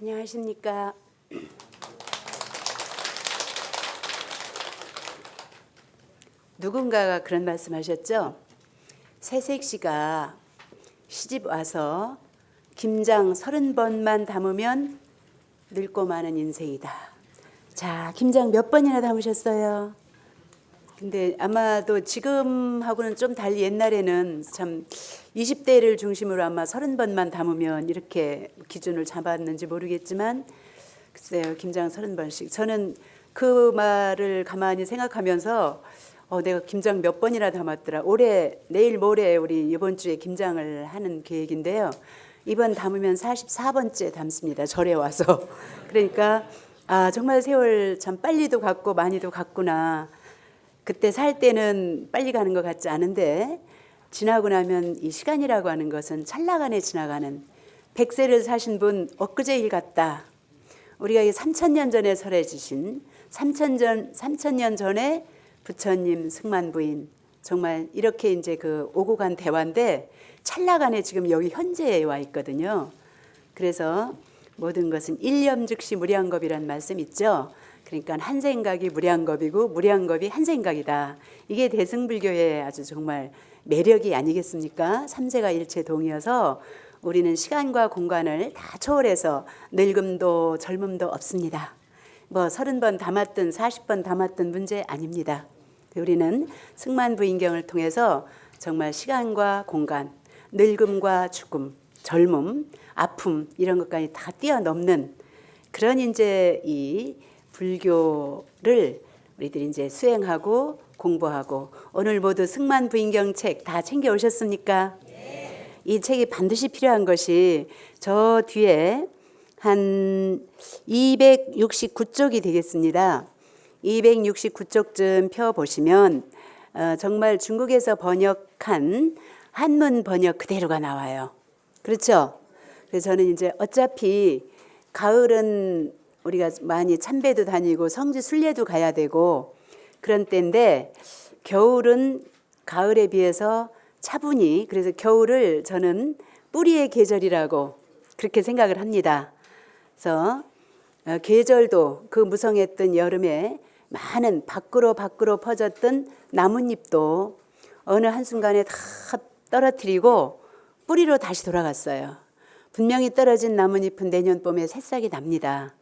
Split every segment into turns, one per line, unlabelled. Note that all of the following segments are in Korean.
안녕하십니까. 누군가가 그런 말씀하셨죠. 새색 씨가 시집 와서 김장 30번만 담으면 늙고 마는 인생이다. 자, 김장 몇 번이나 담으셨어요? 근데 아마도 지금하고는 좀 달리 옛날에는 참 20대를 중심으로 아마 30번만 담으면 이렇게 기준을 잡았는지 모르겠지만 글쎄요, 김장 30번씩. 저는 그 말을 가만히 생각하면서 내가 김장 몇 번이나 담았더라. 올해, 내일 모레 우리 이번 주에 김장을 하는 계획인데요. 이번 담으면 44번째 담습니다. 절에 와서. 그러니까 정말 세월 참 빨리도 갔고 많이도 갔구나. 그때 살 때는 빨리 가는 것 같지 않은데 지나고 나면 이 시간이라고 하는 것은 찰나간에 지나가는 100세를 사신 분 엊그제 일 같다. 우리가 3000년 전에 설해지신 3000년 전에 부처님 승만부인 정말 이렇게 이제 그 오고 간 대화인데 찰나간에 지금 여기 현재에 와 있거든요. 그래서 모든 것은 일념즉시 무량겁이란 말씀 있죠. 그러니까 한 생각이 무량겁이고 무량겁이 한 생각이다. 이게 대승불교의 아주 정말 매력이 아니겠습니까? 삼세가 일체 동이어서 우리는 시간과 공간을 다 초월해서 늙음도 젊음도 없습니다. 뭐 30번 담았든 40번 담았든 문제 아닙니다. 우리는 승만부인경을 통해서 정말 시간과 공간, 늙음과 죽음, 젊음, 아픔 이런 것까지 다 뛰어넘는 그런 이제 이 불교를 우리들이 이제 수행하고 공부하고 오늘 모두 승만부인경 책 다 챙겨 오셨습니까? 네. 이 책이 반드시 필요한 것이 저 뒤에 한 269쪽이 되겠습니다. 269쪽쯤 펴보시면 정말 중국에서 번역한 한문 번역 그대로가 나와요. 그렇죠? 그래서 저는 이제 어차피 가을은 우리가 많이 참배도 다니고 성지 순례도 가야 되고 그런 때인데 겨울은 가을에 비해서 차분히 그래서 겨울을 저는 뿌리의 계절이라고 그렇게 생각을 합니다. 그래서 계절도 그 무성했던 여름에 많은 밖으로 퍼졌던 나뭇잎도 어느 한순간에 다 떨어뜨리고 뿌리로 다시 돌아갔어요. 분명히 떨어진 나뭇잎은 내년 봄에 새싹이 납니다.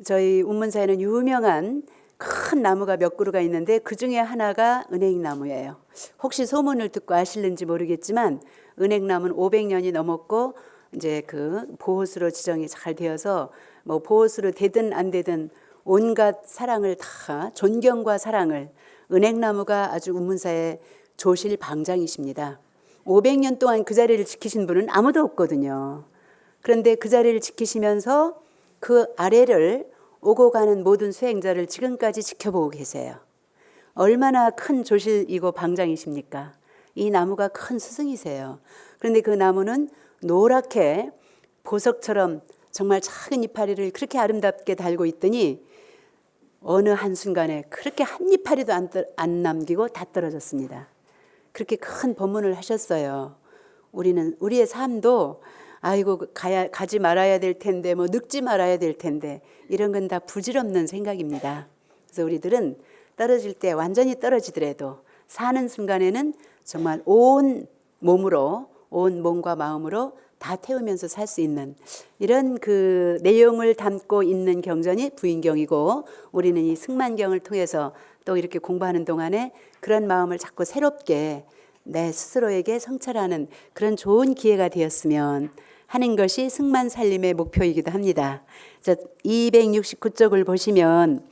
저희 운문사에는 유명한 큰 나무가 몇 그루가 있는데 그 중에 하나가 은행나무예요. 혹시 소문을 듣고 아실는지 모르겠지만 은행나무는 500년이 넘었고 이제 그 보호수로 지정이 잘 되어서 뭐 보호수로 되든 안 되든 온갖 사랑을 다 존경과 사랑을 은행나무가 아주 운문사의 조실방장이십니다. 500년 동안 그 자리를 지키신 분은 아무도 없거든요. 그런데 그 자리를 지키시면서 그 아래를 오고 가는 모든 수행자를 지금까지 지켜보고 계세요. 얼마나 큰 조실이고 방장이십니까? 이 나무가 큰 스승이세요. 그런데 그 나무는 노랗게 보석처럼 정말 작은 이파리를 그렇게 아름답게 달고 있더니 어느 한순간에 그렇게 한 이파리도 안 남기고 다 떨어졌습니다. 그렇게 큰 법문을 하셨어요. 우리의 삶도 아이고 가지 말아야 될 텐데 뭐 늙지 말아야 될 텐데 이런 건 다 부질없는 생각입니다. 그래서 우리들은 떨어질 때 완전히 떨어지더라도 사는 순간에는 정말 온 몸으로 온 몸과 마음으로 다 태우면서 살 수 있는 이런 그 내용을 담고 있는 경전이 부인경이고 우리는 이 승만경을 통해서 또 이렇게 공부하는 동안에 그런 마음을 자꾸 새롭게 내 스스로에게 성찰하는 그런 좋은 기회가 되었으면 하는 것이 승만살림의 목표이기도 합니다. 269쪽을 보시면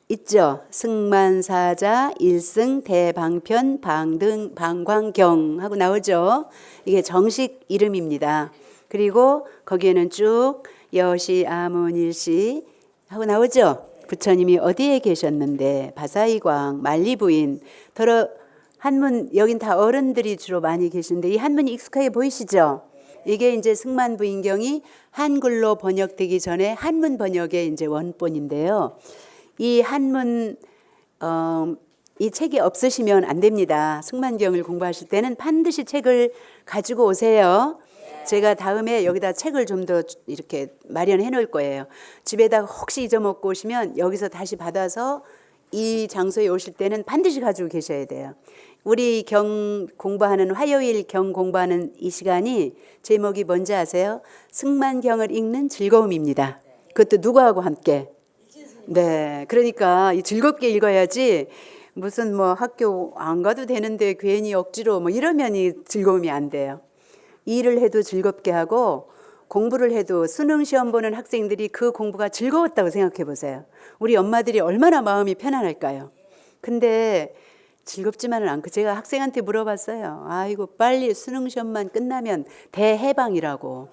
있죠. 승만사자 일승 대방편 방등 방광경 하고 나오죠. 이게 정식 이름입니다. 그리고 거기에는 쭉 여시 아문일시 하고 나오죠. 부처님이 어디에 계셨는데 바사이광 만리부인 더러 한문 여긴 다 어른들이 주로 많이 계신데 이 한문이 익숙하게 보이시죠? 이게 이제 승만부인경이 한글로 번역되기 전에 한문 번역의 이제 원본인데요. 이 한문 이 책이 없으시면 안 됩니다. 승만경을 공부하실 때는 반드시 책을 가지고 오세요. 제가 다음에 여기다 책을 좀 더 이렇게 마련해 놓을 거예요. 집에다가 혹시 잊어먹고 오시면 여기서 다시 받아서 이 장소에 오실 때는 반드시 가지고 계셔야 돼요. 우리 경 공부하는 화요일 경 공부하는 이 시간이 제목이 뭔지 아세요? 승만경을 읽는 즐거움입니다. 그것도 누구하고 함께? 네, 그러니까 즐겁게 읽어야지 무슨 뭐 학교 안 가도 되는데 괜히 억지로 뭐 이러면 이 즐거움이 안 돼요. 일을 해도 즐겁게 하고 공부를 해도 수능 시험 보는 학생들이 그 공부가 즐거웠다고 생각해 보세요. 우리 엄마들이 얼마나 마음이 편안할까요? 근데 즐겁지만은 않고 제가 학생한테 물어봤어요. 아이고 빨리 수능 시험만 끝나면 대해방이라고.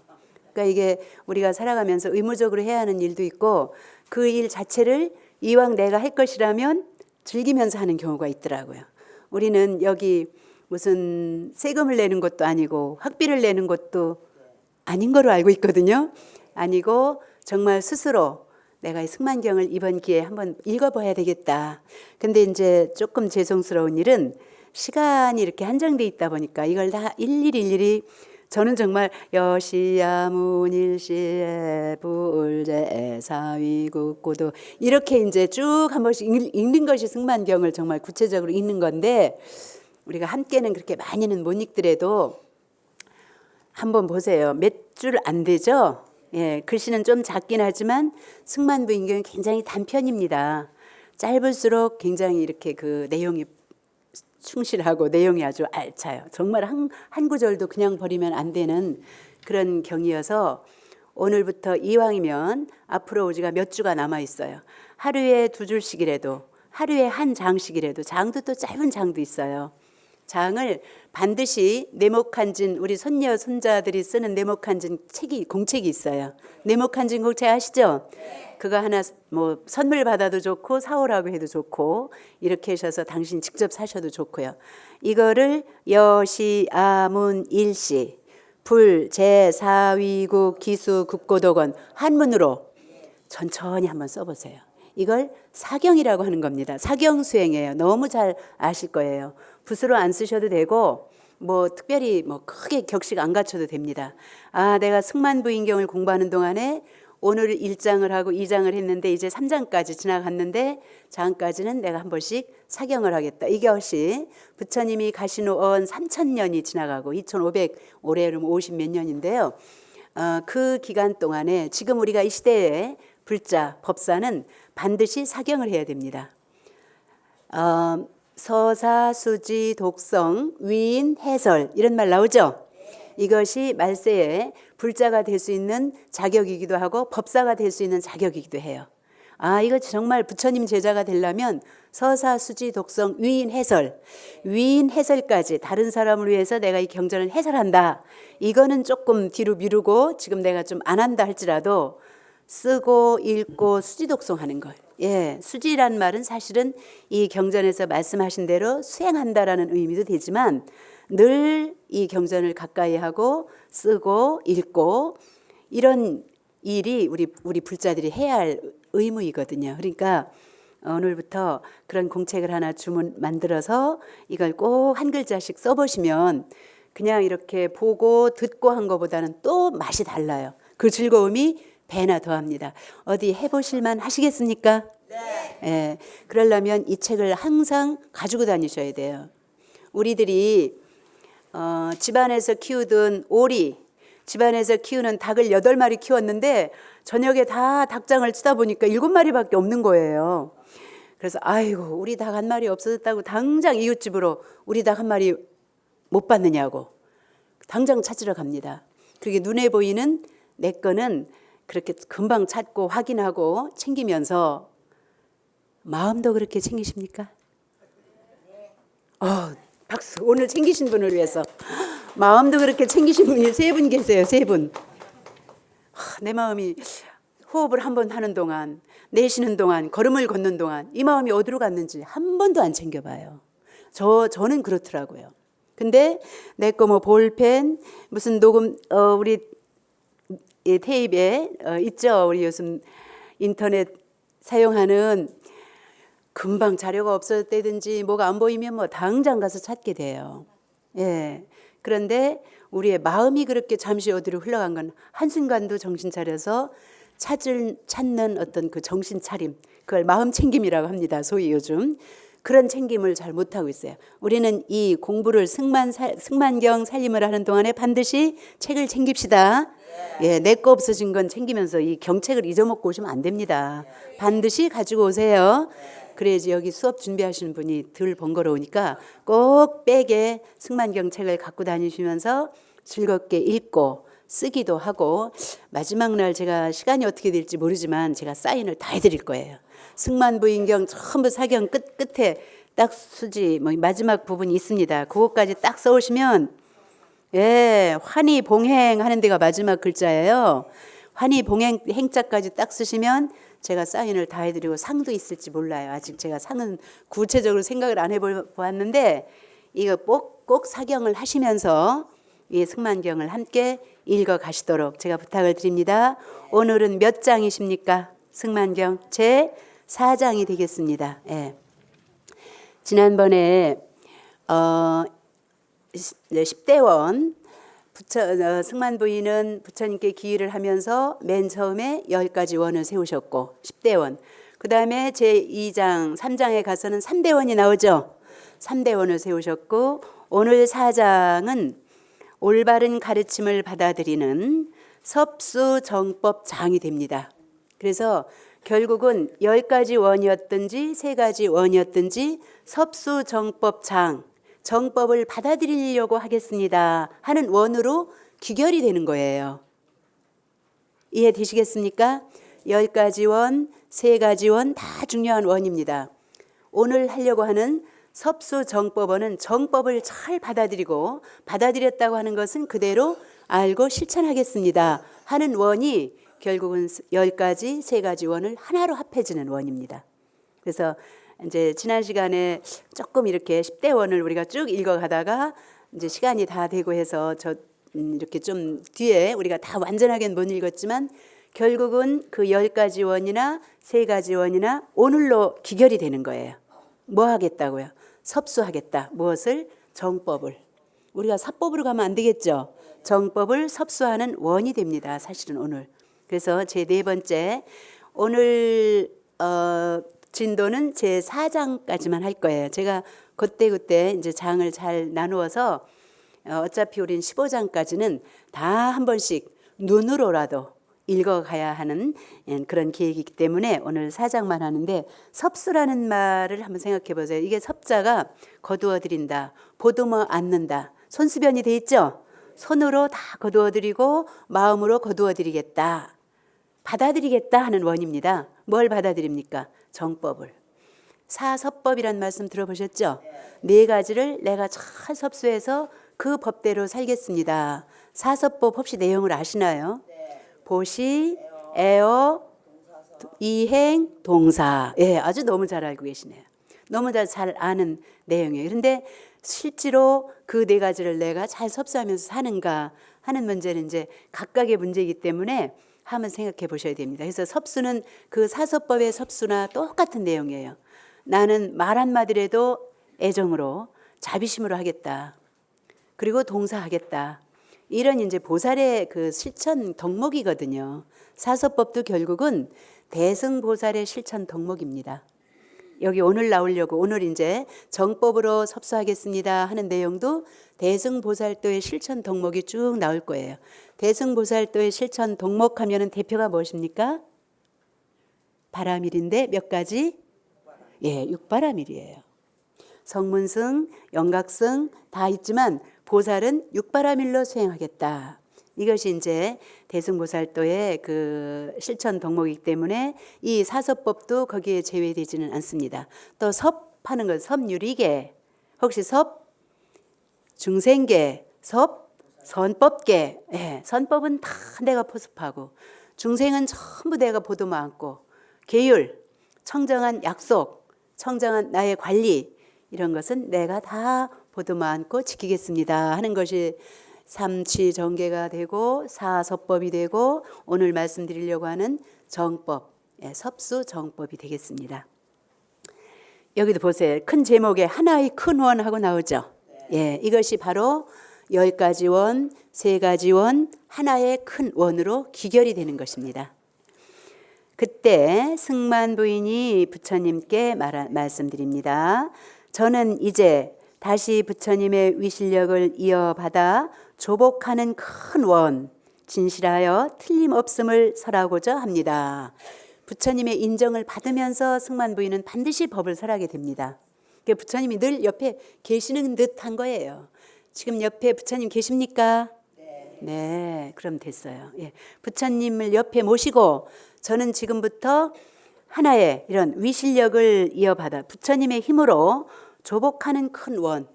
그러니까 이게 우리가 살아가면서 의무적으로 해야 하는 일도 있고 그 일 자체를 이왕 내가 할 것이라면 즐기면서 하는 경우가 있더라고요. 우리는 여기 무슨 세금을 내는 것도 아니고 학비를 내는 것도 아닌 거로 알고 있거든요. 아니고 정말 스스로 내가 이 승만경을 이번 기회에 한번 읽어봐야 되겠다. 근데 이제 조금 죄송스러운 일은 시간이 이렇게 한정돼 있다 보니까 이걸 다 일일이 저는 정말 여시야 문일시에 부울제 사위국고도 이렇게 이제 쭉 한 번씩 읽는 것이 승만경을 정말 구체적으로 읽는 건데 우리가 함께는 그렇게 많이는 못 읽더라도 한번 보세요. 몇 줄 안 되죠? 예, 글씨는 좀 작긴 하지만 승만부인경은 굉장히 단편입니다. 짧을수록 굉장히 이렇게 그 내용이 충실하고 내용이 아주 알차요. 정말 한 구절도 그냥 버리면 안 되는 그런 경이어서 오늘부터 이왕이면 앞으로 우리가 몇 주가 남아 있어요. 하루에 2줄씩이라도 하루에 한 장씩이라도 장도 또 짧은 장도 있어요. 장을 반드시 네모칸진 우리 손녀 손자들이 쓰는 네모칸진 공책이 있어요. 네모칸진 공책 아시죠? 그거 하나 뭐 선물 받아도 좋고 사오라고 해도 좋고 이렇게 하셔서 당신 직접 사셔도 좋고요. 이거를 여시 아문 일시 불 제 사위국 기수 국고도건 한문으로 천천히 한번 써보세요. 이걸 사경이라고 하는 겁니다. 사경수행이에요. 너무 잘 아실 거예요. 붓으로 안 쓰셔도 되고 뭐 특별히 뭐 크게 격식 안 갖춰도 됩니다. 아, 내가 승만부인경을 공부하는 동안에 오늘 1장을 하고 2장을 했는데 이제 3장까지 지나갔는데 장까지는 내가 한 번씩 사경을 하겠다. 이것이 부처님이 가신 후 3000년이 지나가고 2500 올해 그러면 50 몇 년인데요. 그 기간 동안에 지금 우리가 이 시대에 불자 법사는 반드시 사경을 해야 됩니다. 서사, 수지, 독성, 위인, 해설 이런 말 나오죠? 이것이 말세에 불자가 될 수 있는 자격이기도 하고 법사가 될 수 있는 자격이기도 해요. 아, 이거 정말 부처님 제자가 되려면 서사, 수지, 독성, 위인, 해설, 위인, 해설까지 다른 사람을 위해서 내가 이 경전을 해설한다. 이거는 조금 뒤로 미루고 지금 내가 좀 안 한다 할지라도 쓰고 읽고 수지 독송하는 걸. 예, 수지란 말은 사실은 이 경전에서 말씀하신 대로 수행한다라는 의미도 되지만 늘 이 경전을 가까이 하고 쓰고 읽고 이런 일이 우리 불자들이 해야 할 의무이거든요. 그러니까 오늘부터 그런 공책을 하나 만들어서 이걸 꼭 한 글자씩 써보시면 그냥 이렇게 보고 듣고 한 것보다는 또 맛이 달라요. 그 즐거움이 배나 더합니다. 어디 해보실만 하시겠습니까? 네. 예, 그러려면 이 책을 항상 가지고 다니셔야 돼요. 우리들이 집안에서 키우던 오리, 집안에서 키우는 닭을 8마리 키웠는데 저녁에 다 닭장을 치다 보니까 7마리밖에 없는 거예요. 그래서 아이고 우리 닭 한 마리 없어졌다고 당장 이웃집으로 우리 닭 한 마리 못 받느냐고 당장 찾으러 갑니다. 그게 눈에 보이는 내 거는 그렇게 금방 찾고 확인하고 챙기면서 마음도 그렇게 챙기십니까? 박수. 오늘 챙기신 분을 위해서 마음도 그렇게 챙기신 분이 3분 계세요. 3분. 내 마음이 호흡을 한번 하는 동안 내쉬는 동안 걸음을 걷는 동안 이 마음이 어디로 갔는지 한 번도 안 챙겨봐요. 저는 그렇더라고요. 근데 내 거 뭐 볼펜 무슨 녹음 우리 테이프에 있죠. 우리 요즘 인터넷 사용하는 금방 자료가 없어졌다든지 뭐가 안 보이면 뭐 당장 가서 찾게 돼요. 예. 그런데 우리의 마음이 그렇게 잠시 어디로 흘러간 건 한순간도 정신 차려서 찾는 어떤 그 정신 차림, 그걸 마음 챙김이라고 합니다. 소위 요즘 그런 챙김을 잘 못하고 있어요. 우리는 이 공부를 승만경 살림을 하는 동안에 반드시 책을 챙깁시다. 예, 내 거 없어진 건 챙기면서 이 경책을 잊어먹고 오시면 안 됩니다. 반드시 가지고 오세요. 그래야지 여기 수업 준비하시는 분이 덜 번거로우니까 꼭 백에 승만경 책을 갖고 다니시면서 즐겁게 읽고 쓰기도 하고, 마지막 날 제가 시간이 어떻게 될지 모르지만 제가 사인을 다 해드릴 거예요. 승만부인경 전부 사경 끝에 딱 수지 뭐 마지막 부분이 있습니다. 그것까지 딱 써오시면, 예, 환희봉행 하는 데가 마지막 글자예요. 환희봉행 행자까지 딱 쓰시면 제가 사인을 다 해드리고 상도 있을지 몰라요. 아직 제가 상은 구체적으로 생각을 안 해보았는데 이거 꼭 사경을 하시면서 이 승만경을 함께 읽어 가시도록 제가 부탁을 드립니다. 오늘은 몇 장이십니까? 승만경 제 4장이 되겠습니다. 예. 지난번에 10대원 승만부인은 부처님께 기일을 하면서 맨 처음에 10가지 원을 세우셨고 10대원, 그 다음에 제2장 3장에 가서는 3대원이 나오죠. 3대원을 세우셨고 오늘 4장은 올바른 가르침을 받아들이는 섭수정법장이 됩니다. 그래서 결국은 10가지 원이었든지 3가지 원이었든지 섭수정법장, 정법을 받아들이려고 하겠습니다 하는 원으로 귀결이 되는 거예요. 이해되시겠습니까? 10가지 원, 3가지 원 다 중요한 원입니다. 오늘 하려고 하는 섭수정법원은 정법을 잘 받아들이고 받아들였다고 하는 것은 그대로 알고 실천하겠습니다 하는 원이 결국은 10가지, 3가지 원을 하나로 합해지는 원입니다. 그래서 이제 지난 시간에 조금 이렇게 10대 원을 우리가 쭉 읽어가다가 이제 시간이 다 되고 해서 이렇게 좀 뒤에 우리가 다 완전하게는 못 읽었지만 결국은 그 10가지 원이나 3가지 원이나 오늘로 귀결이 되는 거예요. 뭐 하겠다고요? 섭수하겠다. 무엇을? 정법을. 우리가 사법으로 가면 안 되겠죠. 정법을 섭수하는 원이 됩니다. 사실은 오늘. 그래서 제 4번째 오늘 진도는 제 4장까지만 할 거예요. 제가 그때 이제 장을 잘 나누어서 어차피 우린 15장까지는 다 한 번씩 눈으로라도 읽어가야 하는 그런 계획이기 때문에 오늘 4장만 하는데, 섭수라는 말을 한번 생각해 보세요. 이게 섭자가 거두어 드린다, 보듬어 안는다, 손수변이 돼 있죠. 손으로 다 거두어 드리고 마음으로 거두어 드리겠다, 받아들이겠다 하는 원입니다. 뭘 받아들입니까? 정법을. 사섭법이란 말씀 들어보셨죠? 4가지를 내가 잘 섭수해서 그 법대로 살겠습니다. 사섭법 혹시 내용을 아시나요? 보시, 애어, 이행, 동사. 예, 아주 너무 잘 알고 계시네요. 너무 잘 아는 내용이에요. 그런데 실제로 그 4가지를 내가 잘 섭수하면서 사는가 하는 문제는 이제 각각의 문제이기 때문에 한번 생각해 보셔야 됩니다. 그래서 섭수는 그 사섭법의 섭수나 똑같은 내용이에요. 나는 말 한마디라도 애정으로 자비심으로 하겠다. 그리고 동사하겠다. 이런 이제 보살의 그 실천 덕목이거든요. 사섭법도 결국은 대승보살의 실천 덕목입니다. 여기 오늘 나오려고 오늘 이제 정법으로 섭수하겠습니다 하는 내용도 대승보살도의 실천 덕목이 쭉 나올 거예요. 대승보살도의 실천 덕목 하면은 대표가 무엇입니까? 바라밀인데 몇 가지? 예, 6바라밀이에요. 성문승, 영각승 다 있지만 보살은 6바라밀로 수행하겠다. 이것이 이제 대승보살도의 그 실천 덕목이기 때문에 이 사섭법도 거기에 제외되지는 않습니다. 또 섭하는 것, 섭유리계, 혹시 섭 중생계, 섭 선법계. 예, 선법은 다 내가 포습하고, 중생은 전부 내가 보도만 안고, 계율, 청정한 약속, 청정한 나의 관리, 이런 것은 내가 다 보도만 안고 지키겠습니다 하는 것이 삼치정계가 되고 사섭법이 되고 오늘 말씀드리려고 하는 정법, 섭수정법이 되겠습니다. 여기도 보세요. 큰 제목에 하나의 큰 원하고 나오죠. 예, 이것이 바로 10가지 원, 3가지 원, 하나의 큰 원으로 귀결이 되는 것입니다. 그때 승만 부인이 부처님께 말씀드립니다. 저는 이제 다시 부처님의 위실력을 이어받아 조복하는 큰 원, 진실하여 틀림없음을 설하고자 합니다. 부처님의 인정을 받으면서 승만 부인은 반드시 법을 설하게 됩니다. 부처님이 늘 옆에 계시는 듯한 거예요. 지금 옆에 부처님 계십니까? 네, 그럼 됐어요. 예, 부처님을 옆에 모시고 저는 지금부터 하나의 이런 위실력을 이어받아 부처님의 힘으로 조복하는 큰 원.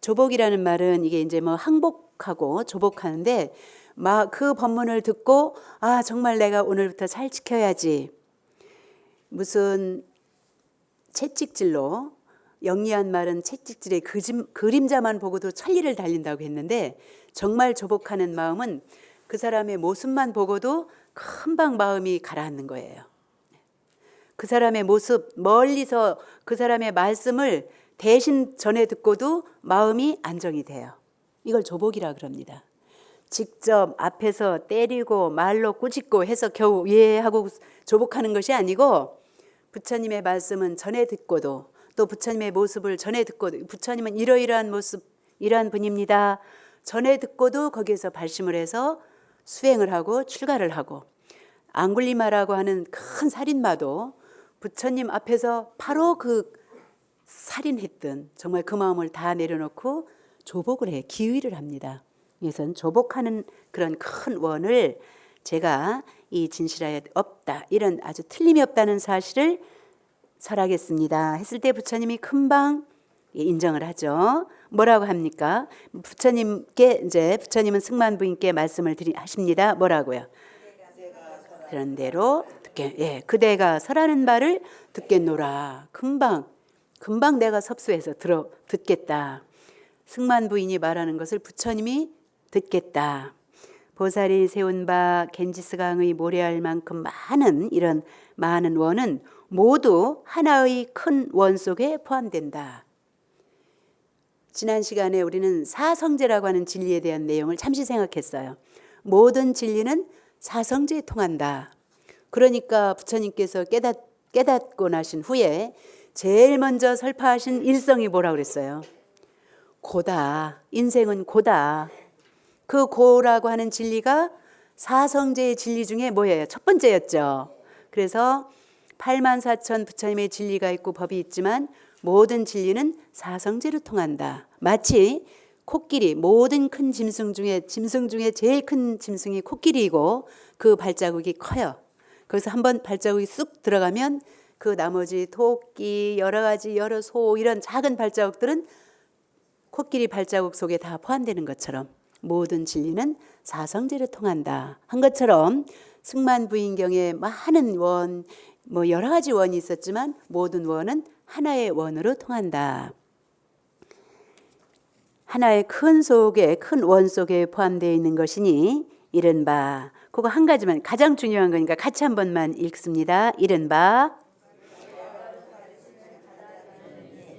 조복이라는 말은 이게 이제 뭐 항복하고 조복하는데 막 그 법문을 듣고 아 정말 내가 오늘부터 잘 지켜야지. 무슨 채찍질로 영리한 말은 채찍질의 그림자만 보고도 천리를 달린다고 했는데 정말 조복하는 마음은 그 사람의 모습만 보고도 금방 마음이 가라앉는 거예요. 그 사람의 모습 멀리서 그 사람의 말씀을 대신 전해 듣고도 마음이 안정이 돼요. 이걸 조복이라 그럽니다. 직접 앞에서 때리고 말로 꾸짖고 해서 겨우 이해하고 조복하는 것이 아니고 부처님의 말씀은 전해 듣고도 또 부처님의 모습을 전해 듣고도 부처님은 이러이러한 모습 이러한 분입니다. 전해 듣고도 거기에서 발심을 해서 수행을 하고 출가를 하고 앙굴리마라고 하는 큰 살인마도 부처님 앞에서 바로 그 살인했던 정말 그 마음을 다 내려놓고 조복을 해 기의를 합니다. 그래서 조복하는 그런 큰 원을 제가 이 진실하여 없다 이런 아주 틀림이 없다는 사실을 설하겠습니다 했을 때 부처님이 금방 인정을 하죠. 뭐라고 합니까? 부처님께 이제 부처님은 승만 부인께 말씀을 하십니다. 뭐라고요? 그런 대로 듣게 예 그대가 설하는 바를 듣겠노라. 금방 내가 섭수해서 듣겠다. 승만 부인이 말하는 것을 부처님이 듣겠다. 보살이 세운 바 겐지스강의 모래알 만큼 많은 이런 많은 원은 모두 하나의 큰 원 속에 포함된다. 지난 시간에 우리는 사성제라고 하는 진리에 대한 내용을 잠시 생각했어요. 모든 진리는 사성제에 통한다. 그러니까 부처님께서 깨닫고 나신 후에 제일 먼저 설파하신 일성이 뭐라고 그랬어요? 고다. 인생은 고다. 그 고라고 하는 진리가 사성제의 진리 중에 뭐예요? 첫 번째였죠. 그래서 84,000 부처님의 진리가 있고 법이 있지만 모든 진리는 사성제로 통한다. 마치 코끼리 모든 큰 짐승 중에 제일 큰 짐승이 코끼리이고 그 발자국이 커요. 거기서 한번 발자국이 쑥 들어가면 그 나머지 토끼 여러 가지 여러 소 이런 작은 발자국들은 코끼리 발자국 속에 다 포함되는 것처럼 모든 진리는 사성제로 통한다 한 것처럼 승만 부인경에 많은 원, 뭐 여러 가지 원이 있었지만 모든 원은 하나의 원으로 통한다. 하나의 큰 원 속에 포함되어 있는 것이니 이른바 그거 한 가지만 가장 중요한 거니까 같이 한 번만 읽습니다. 이른바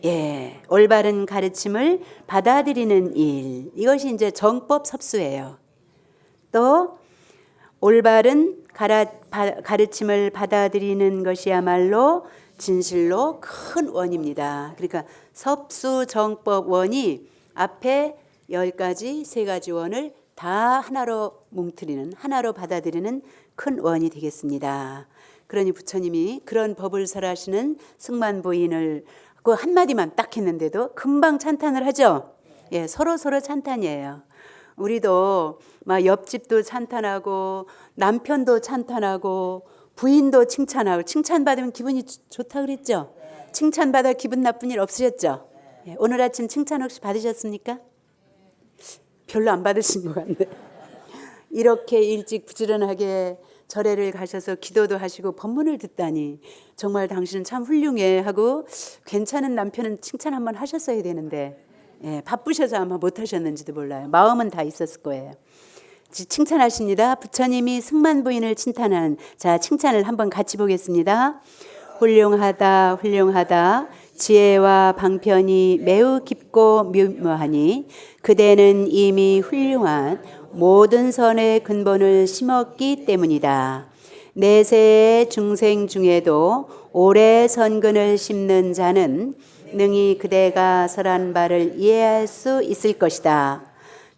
예, 올바른 가르침을 받아들이는 일. 이것이 이제 정법 섭수예요. 또 올바른 가르침을 받아들이는 것이야말로 진실로 큰 원입니다. 그러니까 섭수 정법 원이 앞에 10가지, 3가지 원을 다 하나로 뭉트리는 하나로 받아들이는 큰 원이 되겠습니다. 그러니 부처님이 그런 법을 설하시는 승만 부인을 그 한마디만 딱 했는데도 금방 찬탄을 하죠. 예, 서로 찬탄이에요. 우리도 막 옆집도 찬탄하고 남편도 찬탄하고 부인도 칭찬하고 칭찬받으면 기분이 좋다 그랬죠. 칭찬받아 기분 나쁜 일 없으셨죠. 예, 오늘 아침 칭찬 혹시 받으셨습니까? 별로 안 받으신 것 같네. 이렇게 일찍 부지런하게 절에를 가셔서 기도도 하시고 법문을 듣다니 정말 당신은 참 훌륭해 하고 괜찮은 남편은 칭찬 한번 하셨어야 되는데 예, 바쁘셔서 아마 못하셨는지도 몰라요. 마음은 다 있었을 거예요. 칭찬하십니다. 부처님이 승만 부인을 칭찬하는 자 칭찬을 한번 같이 보겠습니다. 훌륭하다 훌륭하다 지혜와 방편이 매우 깊고 묘하니 그대는 이미 훌륭한 모든 선의 근본을 심었기 때문이다. 내세의 중생 중에도 오래 선근을 심는 자는 능히 그대가 설한 바를 이해할 수 있을 것이다.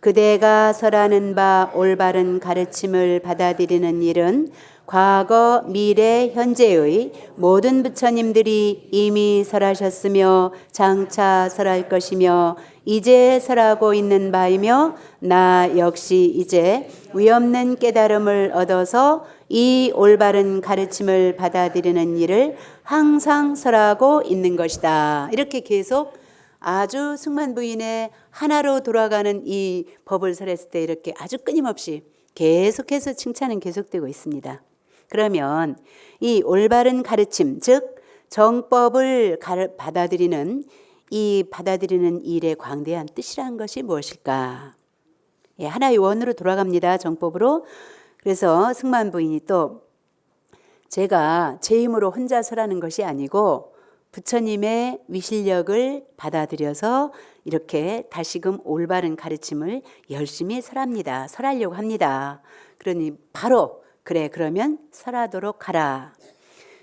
그대가 설하는 바 올바른 가르침을 받아들이는 일은 과거, 미래, 현재의 모든 부처님들이 이미 설하셨으며 장차 설할 것이며 이제 설하고 있는 바이며 나 역시 이제 위없는 깨달음을 얻어서 이 올바른 가르침을 받아들이는 일을 항상 설하고 있는 것이다. 이렇게 계속 아주 승만부인의 하나로 돌아가는 이 법을 설했을 때 이렇게 아주 끊임없이 계속해서 칭찬은 계속되고 있습니다. 그러면 이 올바른 가르침, 즉 정법을 받아들이는 이 받아들이는 일의 광대한 뜻이란 것이 무엇일까? 예, 하나의 원으로 돌아갑니다. 정법으로. 그래서 승만부인이 또 제가 제 힘으로 혼자 설하는 것이 아니고 부처님의 위실력을 받아들여서 이렇게 다시금 올바른 가르침을 열심히 설합니다. 설하려고 합니다. 그러니 바로 그래 그러면 설하도록 하라.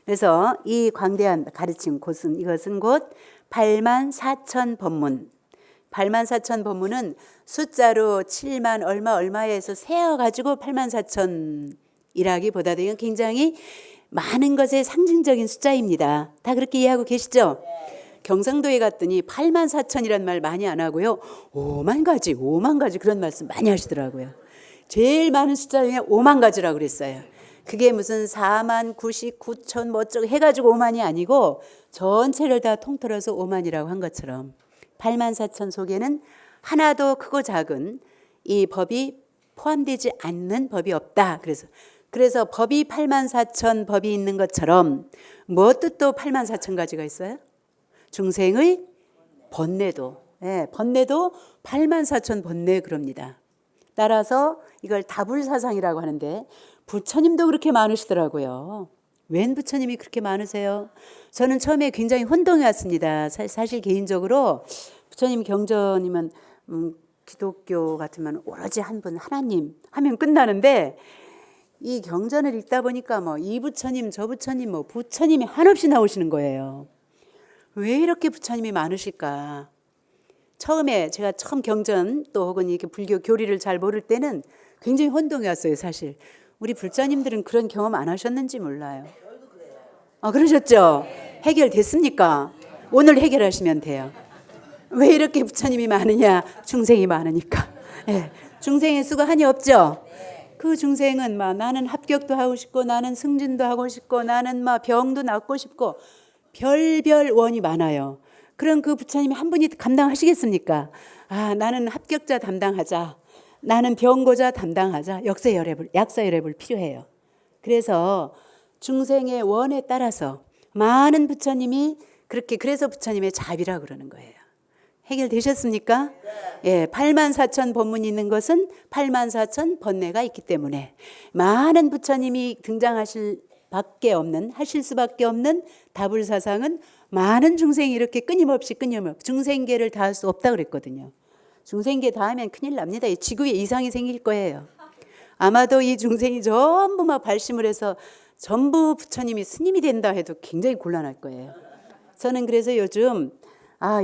그래서 이 광대한 가르침 이것은 곧 84,000 법문. 84,000 법문은 숫자로 7만 얼마에서 세어가지고 84,000이라기보다도 이건 굉장히 많은 것의 상징적인 숫자입니다. 다 그렇게 이해하고 계시죠? 경상도에 갔더니 84,000이란 말 많이 안 하고요. 5만 가지 그런 말씀 많이 하시더라고요. 제일 많은 숫자 중에 5만 가지라고 그랬어요. 그게 무슨 4만 99천 뭐 어쩌고 해가지고 5만이 아니고 전체를 다 통틀어서 5만이라고 한 것처럼 84,000 속에는 하나도 크고 작은 이 법이 포함되지 않는 법이 없다. 그래서 법이 84,000 법이 있는 것처럼 무엇도 또 84,000 가지가 있어요? 중생의 번뇌도, 번뇌도 84,000 번뇌 그럽니다. 따라서 이걸 다불사상이라고 하는데 부처님도 그렇게 많으시더라고요. 웬 부처님이 그렇게 많으세요? 저는 처음에 굉장히 혼동해 왔습니다. 사실 개인적으로 부처님 경전이면 기독교 같으면 오로지 한 분 하나님 하면 끝나는데 이 경전을 읽다 보니까 뭐 이 부처님 저 부처님 뭐 부처님이 한없이 나오시는 거예요. 왜 이렇게 부처님이 많으실까? 처음에 제가 처음 경전 또 혹은 이렇게 불교 교리를 잘 모를 때는 굉장히 혼동이 왔어요. 사실 우리 불자님들은 그런 경험 안 하셨는지 몰라요. 그러셨죠? 해결됐습니까? 오늘 해결하시면 돼요. 왜 이렇게 부처님이 많으냐? 중생이 많으니까. 중생의 수가 한이 없죠? 그 중생은 막 나는 합격도 하고 싶고 나는 승진도 하고 싶고 나는 막 병도 낫고 싶고 별별 원이 많아요. 그럼 그 부처님이 한 분이 감당하시겠습니까? 나는 합격자 담당하자. 나는 병고자 담당하자. 약사열애불 필요해요. 그래서 중생의 원에 따라서 많은 부처님이 그래서 부처님의 자비라 그러는 거예요. 해결되셨습니까? 84,000 법문이 있는 것은 84,000 번뇌가 있기 때문에 많은 부처님이 하실 수밖에 없는 다불사상은 많은 중생이 이렇게 끊임없이 중생계를 다 할 수 없다 그랬거든요. 중생계 다 하면 큰일 납니다. 지구에 이상이 생길 거예요. 아마도 이 중생이 전부 막 발심을 해서 전부 부처님이 스님이 된다 해도 굉장히 곤란할 거예요. 저는 그래서 요즘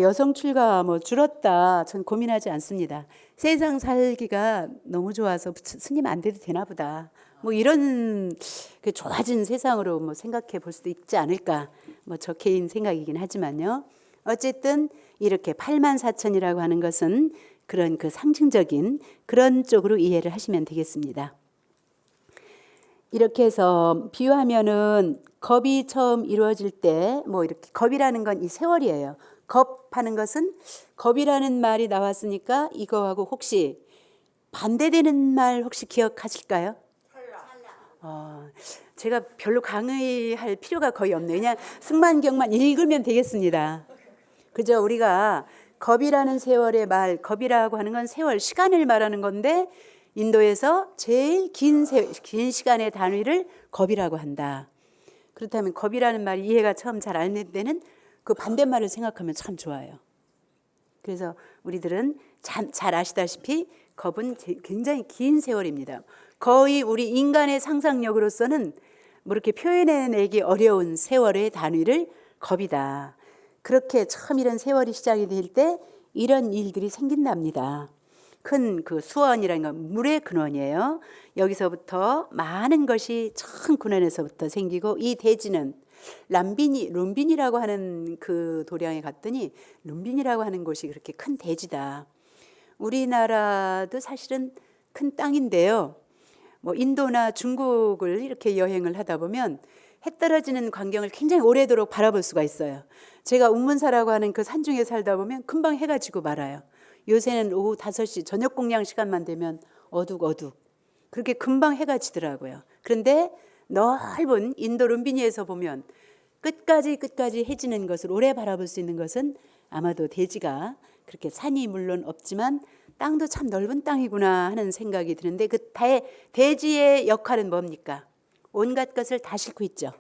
여성 출가 줄었다 전 고민하지 않습니다. 세상 살기가 너무 좋아서 스님 안 돼도 되나 보다. 이런 좋아진 세상으로 생각해 볼 수도 있지 않을까. 저 개인 생각이긴 하지만요. 어쨌든 이렇게 84,000이라고 하는 것은 그런 상징적인 그런 쪽으로 이해를 하시면 되겠습니다. 이렇게 해서 비유하면은 겁이 처음 이루어질 때 이렇게 겁이라는 건 이 세월이에요. 겁하는 것은 겁이라는 말이 나왔으니까 이거하고 혹시 반대되는 말 혹시 기억하실까요? 제가 별로 강의할 필요가 거의 없네요. 그냥 승만경만 읽으면 되겠습니다. 그죠? 우리가 겁이라는 세월의 말, 겁이라고 하는 건 세월, 시간을 말하는 건데 인도에서 제일 긴 시간의 단위를 겁이라고 한다. 그렇다면 겁이라는 말이 이해가 처음 잘 안 될 때는 그 반대말을 생각하면 참 좋아요. 그래서 우리들은 잘 아시다시피 겁은 굉장히 긴 세월입니다. 거의 우리 인간의 상상력으로서는 뭐 이렇게 표현해내기 어려운 세월의 단위를 겁이다. 그렇게 처음 이런 세월이 시작이 될 때 이런 일들이 생긴답니다. 큰 그 수원이라는 건 물의 근원이에요. 여기서부터 많은 것이 처음 근원에서부터 생기고, 이 대지는 룸빈이라고 하는 그 도량에 갔더니 룸빈이라고 하는 곳이 그렇게 큰 대지다. 우리나라도 사실은 큰 땅인데요. 뭐 인도나 중국을 이렇게 여행을 하다 보면 해 떨어지는 광경을 굉장히 오래도록 바라볼 수가 있어요. 제가 운문사라고 하는 그 산중에 살다 보면 금방 해가 지고 말아요. 요새는 오후 5시 저녁 공양 시간만 되면 어둑어둑. 그렇게 금방 해가 지더라고요. 그런데 넓은 인도 룸비니에서 보면 끝까지 해지는 것을 오래 바라볼 수 있는 것은 아마도 대지가, 그렇게 산이 물론 없지만 땅도 참 넓은 땅이구나 하는 생각이 드는데, 그 대지의 역할은 뭡니까? 온갖 것을 다 싣고 있죠.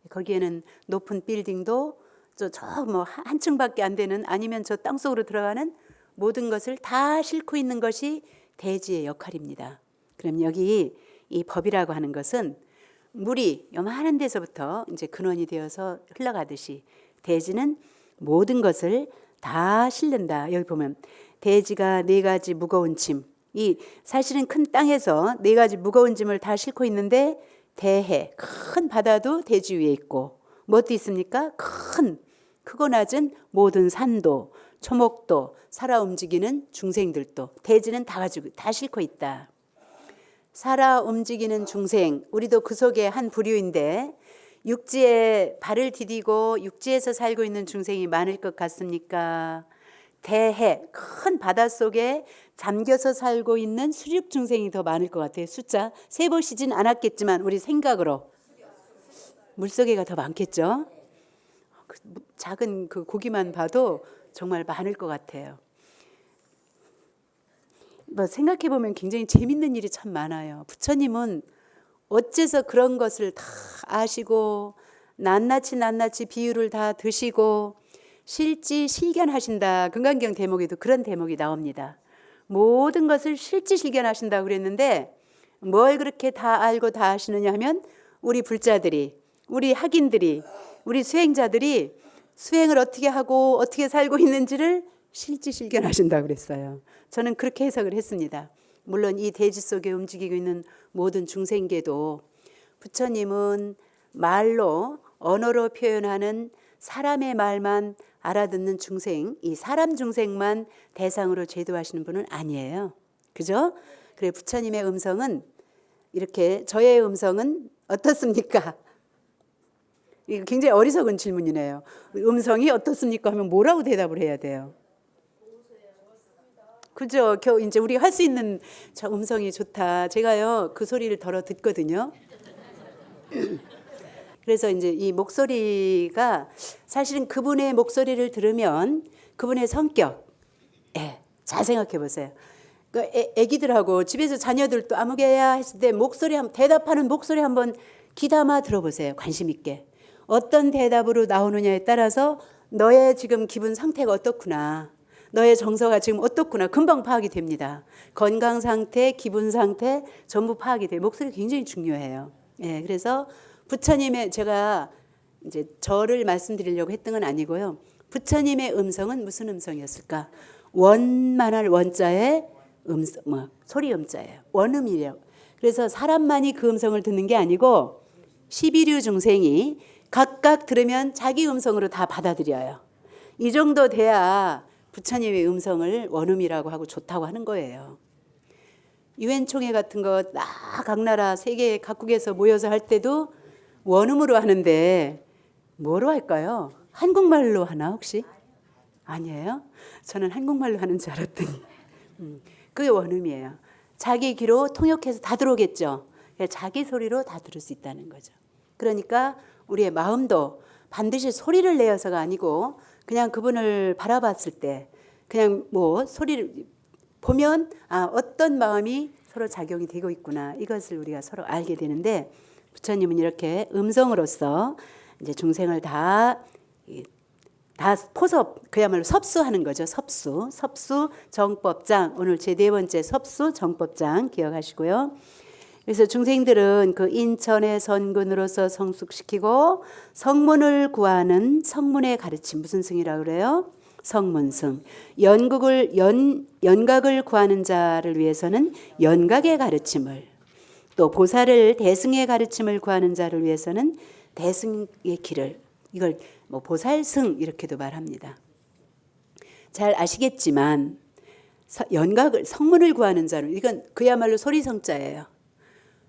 거기에는 높은 빌딩도 저 뭐 한 층밖에 안 되는, 아니면 저 땅속으로 들어가는 모든 것을 다 싣고 있는 것이 대지의 역할입니다. 그럼 여기 이 법이라고 하는 것은 물이 요만한 데서부터 이제 근원이 되어서 흘러가듯이 대지는 모든 것을 다 싣는다. 여기 보면 대지가 4가지 무거운 짐, 이 사실은 큰 땅에서 4가지 무거운 짐을 다 싣고 있는데, 대해 큰 바다도 대지 위에 있고, 무엇도 있습니까? 크고 낮은 모든 산도, 초목도, 살아 움직이는 중생들도 대지는 다 싣고 있다. 살아 움직이는 중생, 우리도 그 속에 한 부류인데, 육지에 발을 디디고 육지에서 살고 있는 중생이 많을 것 같습니까? 대해 큰 바닷속에 잠겨서 살고 있는 수륙 중생이 더 많을 것 같아요. 숫자 세보시진 않았겠지만 우리 생각으로 물속에가 더 많겠죠. 작은 그 고기만 봐도 정말 많을 것 같아요. 뭐 생각해 보면 굉장히 재밌는 일이 참 많아요. 부처님은 어째서 그런 것을 다 아시고 낱낱이 비유를 다 드시고 실지실견하신다. 금강경 대목에도 그런 대목이 나옵니다. 모든 것을 실지실견하신다고 그랬는데, 뭘 그렇게 다 알고 다 아시느냐 하면 우리 불자들이, 우리 학인들이, 우리 수행자들이 수행을 어떻게 하고 어떻게 살고 있는지를 실지실견하신다고 그랬어요. 저는 그렇게 해석을 했습니다. 물론 이 대지 속에 움직이고 있는 모든 중생계도 부처님은 말로, 언어로 표현하는 사람의 말만 알아듣는 중생, 이 사람 중생만 대상으로 제도하시는 분은 아니에요. 그죠? 그래, 부처님의 음성은 이렇게, 저의 음성은 어떻습니까? 이거 굉장히 어리석은 질문이네요. 음성이 어떻습니까 하면 뭐라고 대답을 해야 돼요? 그죠? 이제 우리 할 수 있는, 저 음성이 좋다. 제가요, 그 소리를 덜어 듣거든요. 그래서 이제 이 목소리가 사실은 그분의 목소리를 들으면 그분의 성격, 잘 생각해 보세요. 그 애기들하고 집에서 자녀들도 아무개야 했을 때 목소리, 대답하는 목소리 한번 귀담아 들어보세요. 관심 있게. 어떤 대답으로 나오느냐에 따라서 너의 지금 기분 상태가 어떻구나, 너의 정서가 지금 어떻구나 금방 파악이 됩니다. 건강 상태, 기분 상태 전부 파악이 돼요. 목소리 굉장히 중요해요. 그래서 부처님의, 제가 이제 저를 말씀드리려고 했던 건 아니고요. 부처님의 음성은 무슨 음성이었을까? 원만할 원자의 소리 음자예요. 원음이래요. 그래서 사람만이 그 음성을 듣는 게 아니고 12류 중생이 각각 들으면 자기 음성으로 다 받아들여요. 이 정도 돼야 부처님의 음성을 원음이라고 하고 좋다고 하는 거예요. 유엔 총회 같은 거 각 나라 세계 각국에서 모여서 할 때도 원음으로 하는데 뭐로 할까요? 한국말로 하나 혹시? 아니에요? 저는 한국말로 하는 줄 알았더니 그게 원음이에요. 자기 귀로 통역해서 다 들어오겠죠. 자기 소리로 다 들을 수 있다는 거죠. 그러니까 우리의 마음도 반드시 소리를 내어서가 아니고 그냥 그분을 바라봤을 때 그냥 뭐 소리를 보면 어떤 마음이 서로 작용이 되고 있구나, 이것을 우리가 서로 알게 되는데, 부처님은 이렇게 음성으로서 이제 중생을 다 다 포섭, 그야말로 섭수하는 거죠. 섭수 정법장. 오늘 제 네 번째 섭수 정법장 기억하시고요. 그래서 중생들은 그 인천의 선근으로서 성숙시키고 성문을 구하는 성문의 가르침, 무슨 승이라고 그래요? 성문승. 연각을 구하는 자를 위해서는 연각의 가르침을, 또 보살을 대승의 가르침을 구하는 자를 위해서는 대승의 길을, 이걸 뭐 보살승 이렇게도 말합니다. 잘 아시겠지만 연각을, 성문을 구하는 자는 이건 그야말로 소리성자예요.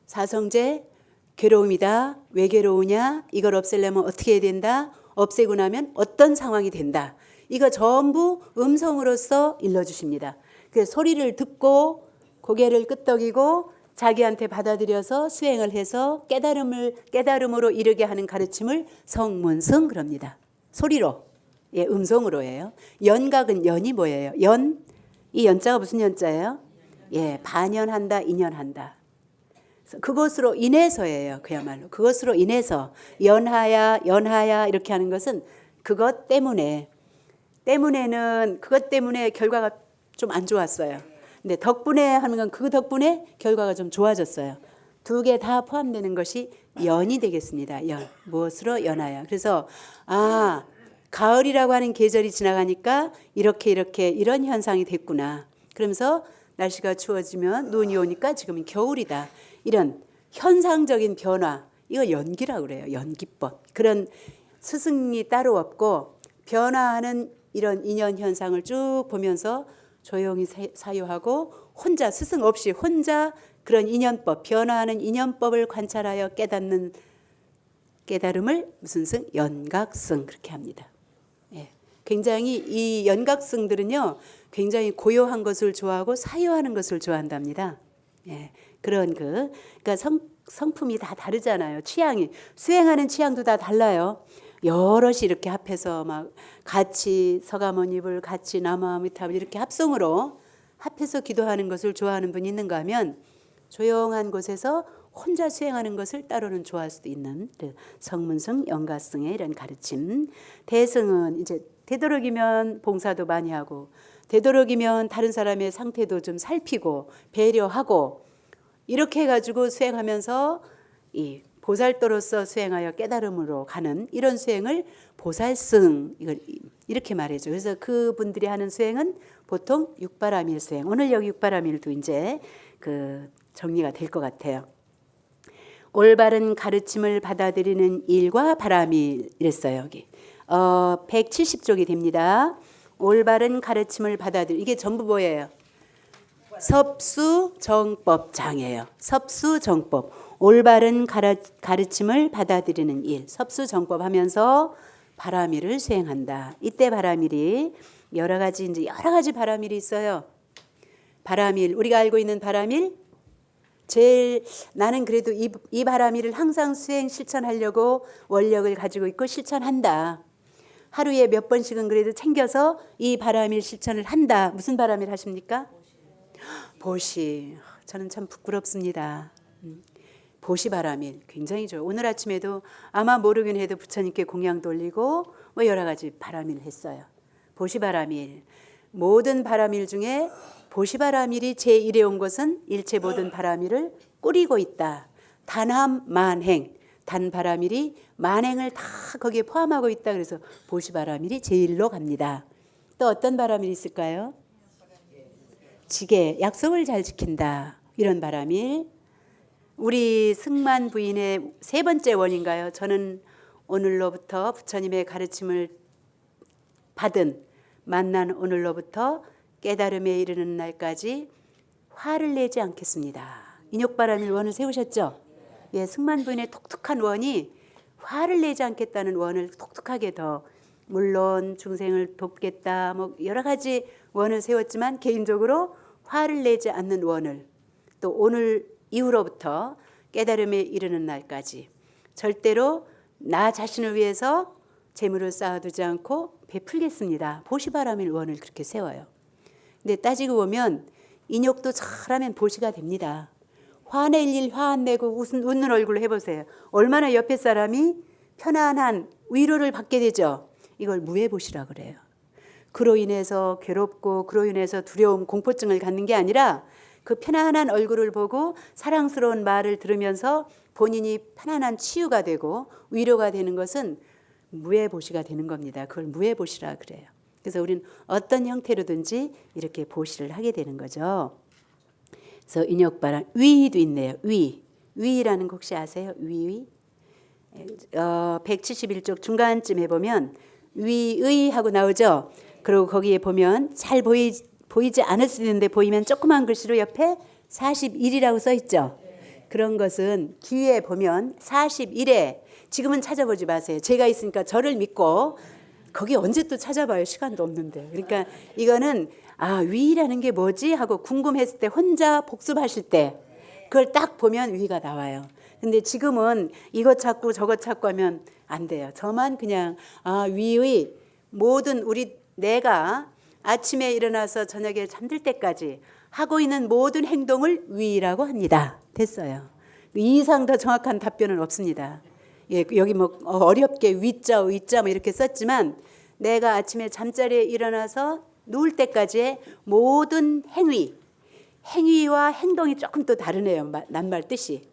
사성제, 괴로움이다. 왜 괴로우냐? 이걸 없애려면 어떻게 해야 된다? 없애고 나면 어떤 상황이 된다. 이거 전부 음성으로서 일러주십니다. 그래서 소리를 듣고 고개를 끄덕이고 자기한테 받아들여서 수행을 해서 깨달음으로 이르게 하는 가르침을 성문승 그럽니다. 소리로, 예, 음성으로예요. 연각은 연이 뭐예요? 이 연자가 무슨 연자예요? 예, 반연한다, 인연한다. 그것으로 인해서예요. 그야말로 그것으로 인해서 연하야 이렇게 하는 것은 그것 때문에, 그것 때문에 결과가 좀 안 좋았어요. 근데 덕분에 하는 건 그 덕분에 결과가 좀 좋아졌어요. 두 개 다 포함되는 것이 연이 되겠습니다. 연. 무엇으로? 연하야. 그래서 가을이라고 하는 계절이 지나가니까 이렇게 이런 현상이 됐구나. 그러면서 날씨가 추워지면 눈이 오니까 지금은 겨울이다. 이런 현상적인 변화, 이거 연기라고 그래요. 연기법. 그런 스승이 따로 없고 변화하는 이런 인연 현상을 쭉 보면서 조용히 사유하고 혼자, 스승 없이 혼자 그런 인연법, 변화하는 인연법을 관찰하여 깨달음을 무슨 승? 연각승 그렇게 합니다. 예. 굉장히 이 연각승들은요, 굉장히 고요한 것을 좋아하고 사유하는 것을 좋아한답니다. 예. 그런 그러니까 성품이 다 다르잖아요. 취향이, 수행하는 취향도 다 달라요. 여럿이 이렇게 합해서 막 같이 서가모니불, 같이 남아미탑을 이렇게 합성으로 합해서 기도하는 것을 좋아하는 분이 있는가 하면 조용한 곳에서 혼자 수행하는 것을 따로는 좋아할 수도 있는 성문승, 연가승의 이런 가르침. 대승은 이제 되도록이면 봉사도 많이 하고 되도록이면 다른 사람의 상태도 좀 살피고 배려하고 이렇게 해가지고 수행하면서 이 보살도로서 수행하여 깨달음으로 가는 이런 수행을 보살승, 이걸 이렇게 말해줘. 그래서 그분들이 하는 수행은 보통 육바라밀 수행. 오늘 여기 육바라밀도 이제 그 정리가 될 것 같아요. 올바른 가르침을 받아들이는 일과 바라밀 이랬어요. 여기 170쪽이 됩니다. 올바른 가르침을 이게 전부 뭐예요? 섭수정법장이에요. 섭수정법. 올바른 가르침을 받아들이는 일. 섭수정법 하면서 바라밀을 수행한다. 이때 바라밀이 여러 가지 바라밀이 있어요. 바라밀, 우리가 알고 있는 바라밀, 나는 그래도 이 바라밀을 항상 수행 실천하려고 원력을 가지고 있고 실천한다. 하루에 몇 번씩은 그래도 챙겨서 이 바라밀 실천을 한다. 무슨 바라밀 하십니까? 보시. 저는 참 부끄럽습니다. 보시 바라밀 굉장히 좋아요. 오늘 아침에도 아마 모르긴 해도 부처님께 공양 돌리고 뭐 여러 가지 바라밀 했어요. 보시 바라밀. 모든 바라밀 중에 보시 바라밀이 제1에 온 것은 일체 모든 바라밀을 꾸리고 있다. 단함 만행. 단 바라밀이 만행을 다 거기에 포함하고 있다. 그래서 보시 바라밀이 제1로 갑니다. 또 어떤 바라밀이 있을까요? 지계, 약속을 잘 지킨다. 이런 바라밀. 우리 승만 부인의 세 번째 원인가요? 저는 오늘로부터 부처님의 가르침을 만난 오늘로부터 깨달음에 이르는 날까지 화를 내지 않겠습니다. 인욕바라밀 원을 세우셨죠? 예, 승만 부인의 독특한 원이 화를 내지 않겠다는 원을 독특하게 더, 물론 중생을 돕겠다 뭐 여러 가지 원을 세웠지만 개인적으로 화를 내지 않는 원을, 또 오늘 이후로부터 깨달음에 이르는 날까지 절대로 나 자신을 위해서 재물을 쌓아두지 않고 베풀겠습니다. 보시바라밀 원을 그렇게 세워요. 근데 따지고 보면 인욕도 잘하면 보시가 됩니다. 화낼 일 화 안 내고 웃는 얼굴로 해보세요. 얼마나 옆에 사람이 편안한 위로를 받게 되죠. 이걸 무해보시라 그래요. 그로 인해서 괴롭고 그로 인해서 두려움, 공포증을 갖는 게 아니라 그 편안한 얼굴을 보고 사랑스러운 말을 들으면서 본인이 편안한 치유가 되고 위로가 되는 것은 무해보시가 되는 겁니다. 그걸 무해보시라 그래요. 그래서 우리는 어떤 형태로든지 이렇게 보시를 하게 되는 거죠. 그래서 인욕바람, 위도 있네요. 위라는 거 혹시 아세요? 위. 171쪽 중간쯤에 보면 위의 하고 나오죠. 그리고 거기에 보면 잘 보이지 않을 수 있는데 보이면 조그만 글씨로 옆에 41이라고 써 있죠. 그런 것은 뒤에 보면 41에 지금은 찾아보지 마세요. 제가 있으니까 저를 믿고 거기 언제 또 찾아봐요. 시간도 없는데. 그러니까 이거는 위라는 게 뭐지 하고 궁금했을 때 혼자 복습하실 때 그걸 딱 보면 위가 나와요. 근데 지금은 이것 찾고 저것 찾고 하면 안 돼요. 저만 그냥 위의 모든 내가 아침에 일어나서 저녁에 잠들 때까지 하고 있는 모든 행동을 위라고 합니다. 됐어요. 이 이상 더 정확한 답변은 없습니다. 예, 여기 뭐 어렵게 위자 뭐 이렇게 썼지만 내가 아침에 잠자리에 일어나서 누울 때까지의 모든 행위와 행동이 조금 또 다르네요. 낱말 뜻이.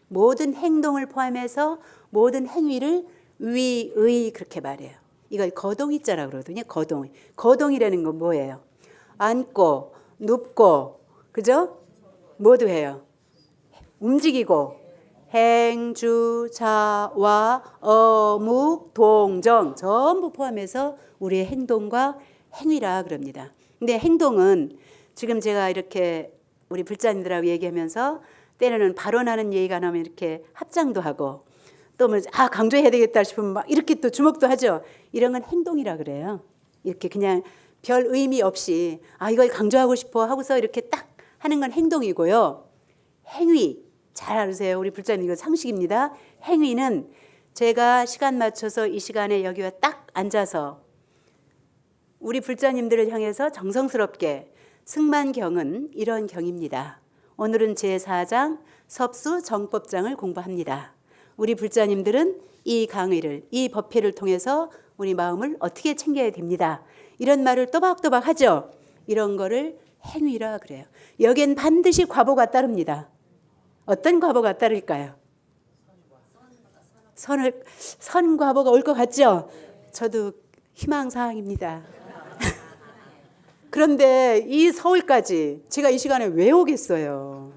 모든 행동을 포함해서 모든 행위를 위의 그렇게 말해요. 이걸 거동이자라고 그러거든요. 거동이라는 건 뭐예요? 앉고 눕고 그죠? 뭐도 해요. 움직이고 행주 자와 어묵 동정 전부 포함해서 우리의 행동과 행위라 그럽니다. 근데 행동은 지금 제가 이렇게 우리 불자님들하고 얘기하면서 때로는 발언하는 얘기가 나오면 이렇게 합장도 하고 또 뭐 강조해야 되겠다 싶으면 막 이렇게 또 주목도 하죠. 이런 건 행동이라 그래요. 이렇게 그냥 별 의미 없이 이걸 강조하고 싶어 하고서 이렇게 딱 하는 건 행동이고요. 행위 잘 알으세요. 우리 불자님 이거 상식입니다. 행위는 제가 시간 맞춰서 이 시간에 여기와 딱 앉아서 우리 불자님들을 향해서 정성스럽게 승만경은 이런 경입니다. 오늘은 제4장 섭수 정법장을 공부합니다. 우리 불자님들은 이 강의를 이 법회를 통해서 우리 마음을 어떻게 챙겨야 됩니다. 이런 말을 또박또박 하죠. 이런 거를 행위라 그래요. 여기엔 반드시 과보가 따릅니다. 어떤 과보가 따를까요? 선과보가 올 것 같죠? 저도 희망사항입니다. 그런데 이 서울까지 제가 이 시간에 왜 오겠어요?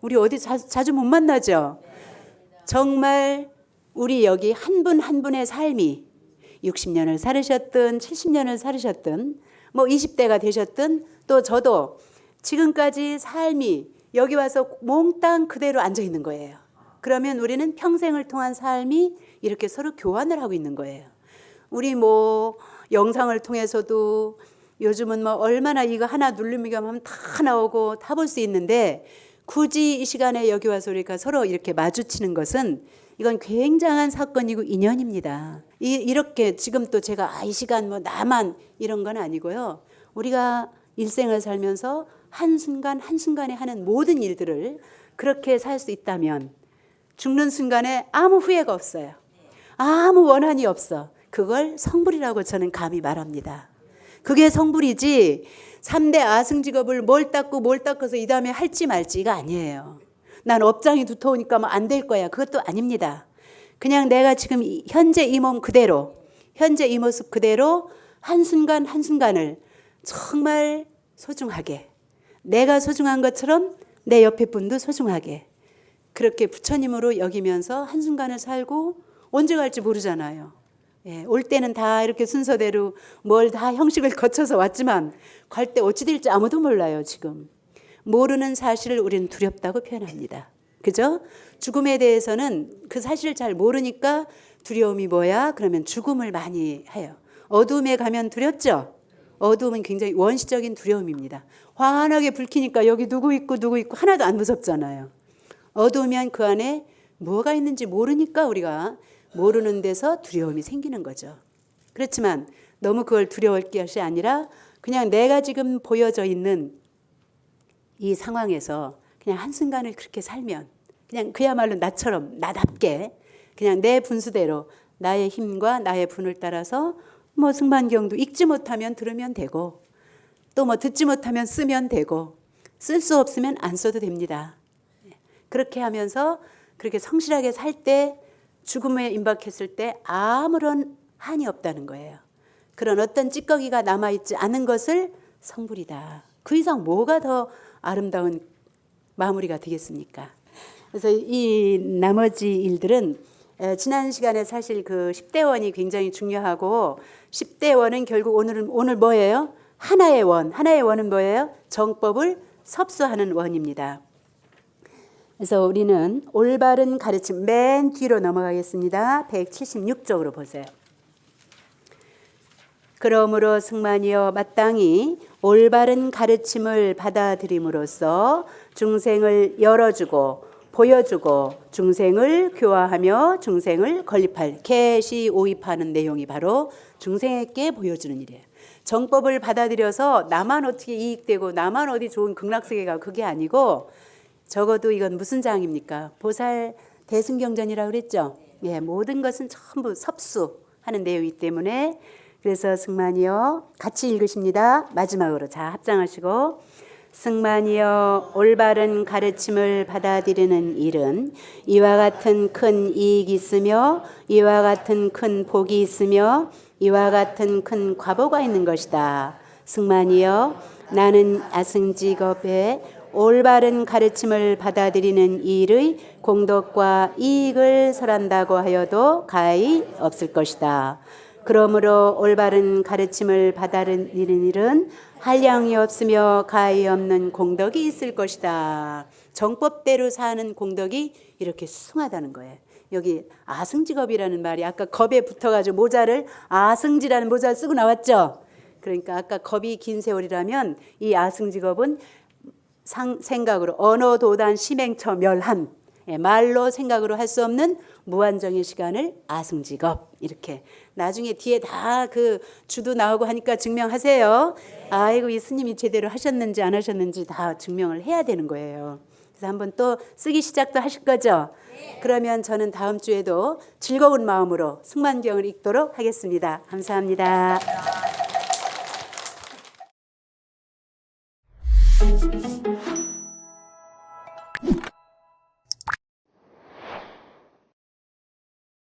우리 어디 자주 못 만나죠? 정말 우리 여기 한 분 한 분의 삶이 60년을 살으셨든 70년을 살으셨든 뭐 20대가 되셨든 또 저도 지금까지 삶이 여기 와서 몽땅 그대로 앉아 있는 거예요. 그러면 우리는 평생을 통한 삶이 이렇게 서로 교환을 하고 있는 거예요. 우리 뭐 영상을 통해서도 요즘은 뭐 얼마나 이거 하나 누르기만 하면 다 나오고 다 볼 수 있는데 굳이 이 시간에 여기 와서 우리가 서로 이렇게 마주치는 것은 이건 굉장한 사건이고 인연입니다. 이렇게 지금 또 제가 이 시간 뭐 나만 이런 건 아니고요. 우리가 일생을 살면서 한순간 한순간에 하는 모든 일들을 그렇게 살 수 있다면 죽는 순간에 아무 후회가 없어요. 아무 원한이 없어. 그걸 성불이라고 저는 감히 말합니다. 그게 성불이지 3대 아승직업을 뭘 닦아서 이 다음에 할지 말지가 아니에요. 난 업장이 두터우니까 뭐 안 될 거야. 그것도 아닙니다. 그냥 내가 지금 현재 이 몸 그대로 현재 이 모습 그대로 한순간 한순간을 정말 소중하게 내가 소중한 것처럼 내 옆에 분도 소중하게 그렇게 부처님으로 여기면서 한순간을 살고 언제 갈지 모르잖아요. 예, 올 때는 다 이렇게 순서대로 뭘 다 형식을 거쳐서 왔지만 갈 때 어찌 될지 아무도 몰라요. 지금 모르는 사실을 우리는 두렵다고 표현합니다. 그죠? 죽음에 대해서는 그 사실을 잘 모르니까 두려움이 뭐야? 그러면 죽음을 많이 해요. 어두움에 가면 두렵죠? 어두움은 굉장히 원시적인 두려움입니다. 환하게 불 켜니까 여기 누구 있고 하나도 안 무섭잖아요. 어두우면 그 안에 뭐가 있는지 모르니까 우리가 모르는 데서 두려움이 생기는 거죠. 그렇지만 너무 그걸 두려울 것이 아니라 그냥 내가 지금 보여져 있는 이 상황에서 그냥 한순간을 그렇게 살면 그냥 그야말로 나처럼 나답게 그냥 내 분수대로 나의 힘과 나의 분을 따라서 뭐 승만경도 읽지 못하면 들으면 되고 또 뭐 듣지 못하면 쓰면 되고 쓸 수 없으면 안 써도 됩니다. 그렇게 하면서 그렇게 성실하게 살 때 죽음에 임박했을 때 아무런 한이 없다는 거예요. 그런 어떤 찌꺼기가 남아있지 않은 것을 성불이다. 그 이상 뭐가 더 아름다운 마무리가 되겠습니까? 그래서 이 나머지 일들은 지난 시간에 사실 그 10대 원이 굉장히 중요하고 10대 원은 결국 오늘 뭐예요? 하나의 원. 하나의 원은 뭐예요? 정법을 섭수하는 원입니다. 그래서 우리는 올바른 가르침 맨 뒤로 넘어가겠습니다. 176쪽으로 보세요. 그러므로 승만이여 마땅히 올바른 가르침을 받아들임으로써 중생을 열어주고 보여주고 중생을 교화하며 중생을 건립할 계시오입하는 내용이 바로 중생에게 보여주는 일이에요. 정법을 받아들여서 나만 어떻게 이익되고 나만 어디 좋은 극락세계가 그게 아니고 적어도 이건 무슨 장입니까? 보살 대승경전이라고 그랬죠. 예, 모든 것은 전부 섭수하는 내용이기 때문에 그래서 승만이여 같이 읽으십니다. 마지막으로 자 합장하시고 승만이여 올바른 가르침을 받아들이는 일은 이와 같은 큰 이익이 있으며 이와 같은 큰 복이 있으며 이와 같은 큰 과보가 있는 것이다. 승만이여 나는 아승직업에 올바른 가르침을 받아들이는 일의 공덕과 이익을 설한다고 하여도 가히 없을 것이다. 그러므로 올바른 가르침을 받아들이는 일은 한량이 없으며 가히 없는 공덕이 있을 것이다. 정법대로 사는 공덕이 이렇게 수승하다는 거예요. 여기 아승직업이라는 말이 아까 겁에 붙어가지고 모자를 아승지라는 모자를 쓰고 나왔죠. 그러니까 아까 겁이 긴 세월이라면 이 아승직업은 생각으로 언어도단 심행처 멸한 말로 생각으로 할 수 없는 무한정의 시간을 아승직업 이렇게 나중에 뒤에 다 그 주도 나오고 하니까 증명하세요. 아이고 이 스님이 제대로 하셨는지 안 하셨는지 다 증명을 해야 되는 거예요. 그래서 한번 또 쓰기 시작도 하실 거죠. 그러면 저는 다음 주에도 즐거운 마음으로 승만경을 읽도록 하겠습니다. 감사합니다.